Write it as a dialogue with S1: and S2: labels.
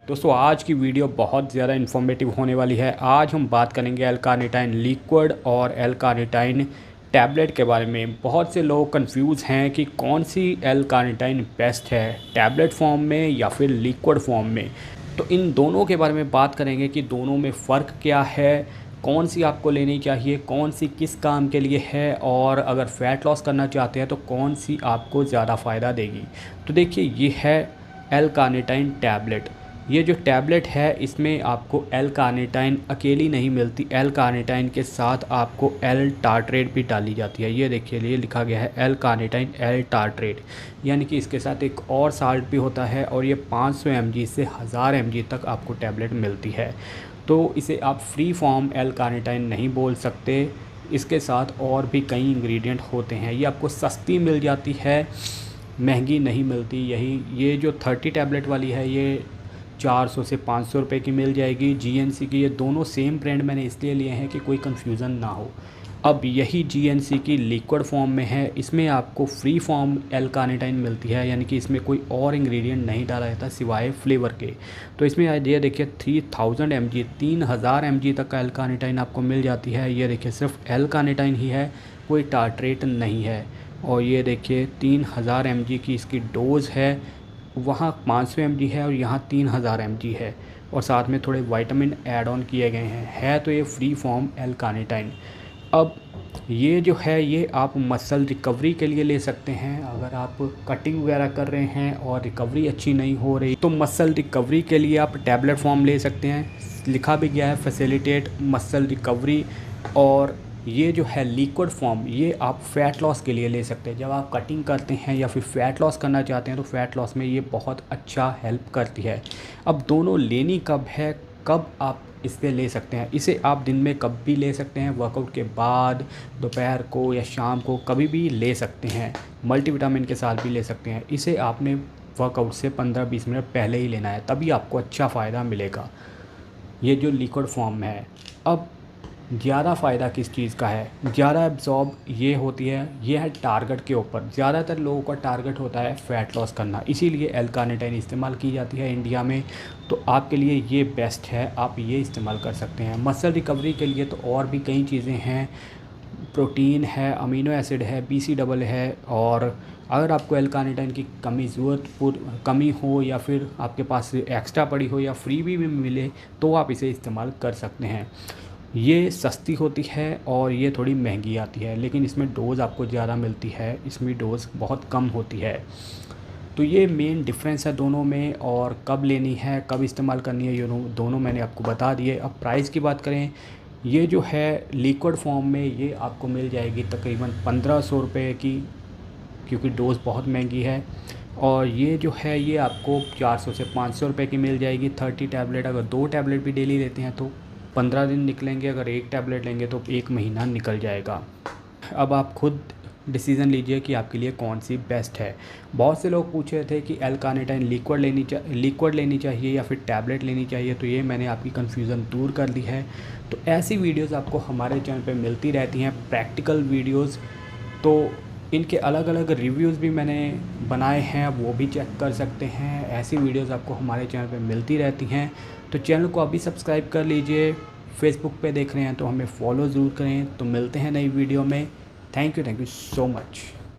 S1: दोस्तों आज की वीडियो बहुत ज़्यादा इन्फॉर्मेटिव होने वाली है। आज हम बात करेंगे एल-कार्निटाइन लिक्विड और एल-कार्निटाइन टैबलेट के बारे में। बहुत से लोग कंफ्यूज हैं कि कौन सी एल-कार्निटाइन बेस्ट है, टैबलेट फॉर्म में या फिर लिक्विड फॉर्म में। तो इन दोनों के बारे में बात करेंगे कि दोनों में फ़र्क क्या है, कौन सी आपको लेनी चाहिए, कौन सी किस काम के लिए है, और अगर फ़ैट लॉस करना चाहते हैं तो कौन सी आपको ज़्यादा फ़ायदा देगी। तो देखिए ये है एल-कार्निटाइन टैबलेट। ये जो टैबलेट है इसमें आपको एल-कार्निटाइन अकेली नहीं मिलती, एल-कार्निटाइन के साथ आपको एल-टार्ट्रेट भी डाली जाती है। ये देखिए ये लिखा गया है एल-कार्निटाइन एल-टार्ट्रेट, यानी कि इसके साथ एक और साल्ट भी होता है और ये 500 mg से 1000 mg तक आपको टैबलेट मिलती है। तो इसे आप फ्री फॉर्म एल-कार्निटाइन नहीं बोल सकते, इसके साथ और भी कई इंग्रेडिएंट होते हैं। ये आपको सस्ती मिल जाती है, महंगी नहीं मिलती। यही ये जो 30 टैबलेट वाली है ये 400 से 500 रुपये की मिल जाएगी। जीएनसी की ये दोनों सेम ब्रांड मैंने इसलिए लिए हैं कि कोई कन्फ्यूज़न ना हो। अब यही जीएनसी की लिक्विड फॉर्म में है, इसमें आपको फ्री फॉर्म एल-कार्निटाइन मिलती है, यानी कि इसमें कोई और इंग्रेडिएंट नहीं डाला जाता सिवाय फ्लेवर के। तो इसमें ये देखिए 3000 mg 3000 mg तक का एल-कार्निटाइन आपको मिल जाती है। ये देखिए सिर्फ एल-कार्निटाइन ही है, कोई टार्ट्रेट नहीं है। और ये देखिए 3000 mg की इसकी डोज़ है, वहाँ 500 mg है और यहाँ 3000 mg है, और साथ में थोड़े विटामिन ऐड ऑन किए गए हैं। है तो ये फ्री फॉर्म एल-कार्निटाइन। अब ये जो है ये आप मसल रिकवरी के लिए ले सकते हैं। अगर आप कटिंग वगैरह कर रहे हैं और रिकवरी अच्छी नहीं हो रही तो मसल रिकवरी के लिए आप टैबलेट फॉर्म ले सकते हैं। लिखा भी गया है फैसिलिटेट मसल रिकवरी। और ये जो है लिक्विड फॉर्म ये आप फ़ैट लॉस के लिए ले सकते हैं। जब आप कटिंग करते हैं या फिर फ़ैट लॉस करना चाहते हैं तो फ़ैट लॉस में ये बहुत अच्छा हेल्प करती है। अब दोनों लेनी कब है, कब आप इसे ले सकते हैं, इसे आप दिन में कब भी ले सकते हैं, वर्कआउट के बाद, दोपहर को या शाम को कभी भी ले सकते हैं। मल्टीविटामिन के साथ भी ले सकते हैं। इसे आपने वर्कआउट से 15-20 मिनट पहले ही लेना है, तभी आपको अच्छा फ़ायदा मिलेगा। ये जो लिक्विड फॉर्म में है। अब ज़्यादा फ़ायदा किस चीज़ का है, ज़्यादा एब्जॉर्ब ये होती है, ये है टारगेट के ऊपर। ज़्यादातर लोगों का टारगेट होता है फ़ैट लॉस करना, इसीलिए एल-कार्निटाइन इस्तेमाल की जाती है इंडिया में। तो आपके लिए ये बेस्ट है, आप ये इस्तेमाल कर सकते हैं। मसल रिकवरी के लिए तो और भी कई चीज़ें हैं, प्रोटीन है, अमीनो एसिड है, BC डबल है। और अगर आपको एल-कार्निटाइन की कमी हो या फिर आपके पास एक्स्ट्रा पड़ी हो या फ्री भी मिले तो आप इसे इस्तेमाल कर सकते हैं। ये सस्ती होती है और ये थोड़ी महंगी आती है, लेकिन इसमें डोज़ आपको ज़्यादा मिलती है, इसमें डोज़ बहुत कम होती है। तो ये मेन डिफरेंस है दोनों में। और कब लेनी है, कब इस्तेमाल करनी है, ये दोनों मैंने आपको बता दिए। अब प्राइस की बात करें, ये जो है लिक्विड फॉर्म में ये आपको मिल जाएगी तकरीबन 1500 रुपये की, क्योंकि डोज़ बहुत महंगी है। और ये जो है ये आपको 400 से 500 रुपये की मिल जाएगी 30 टैबलेट। अगर 2 टैबलेट भी डेली लेते हैं तो 15 दिन निकलेंगे, अगर 1 टैबलेट लेंगे तो 1 महीना निकल जाएगा। अब आप खुद डिसीज़न लीजिए कि आपके लिए कौन सी बेस्ट है। बहुत से लोग पूछ रहे थे कि एल-कार्निटाइन लिक्विड लेनी चाहिए या फिर टैबलेट लेनी चाहिए, तो ये मैंने आपकी कन्फ्यूज़न दूर कर दी है। तो ऐसी वीडियोस आपको हमारे चैनल पे मिलती रहती हैं, प्रैक्टिकल वीडियोस। तो इनके अलग अलग रिव्यूज़ भी मैंने बनाए हैं, वो भी चेक कर सकते हैं। ऐसी वीडियोस आपको हमारे चैनल पे मिलती रहती हैं। तो चैनल को अभी सब्सक्राइब कर लीजिए। फेसबुक पे देख रहे हैं तो हमें फॉलो ज़रूर करें। तो मिलते हैं नई वीडियो में। Thank you so much.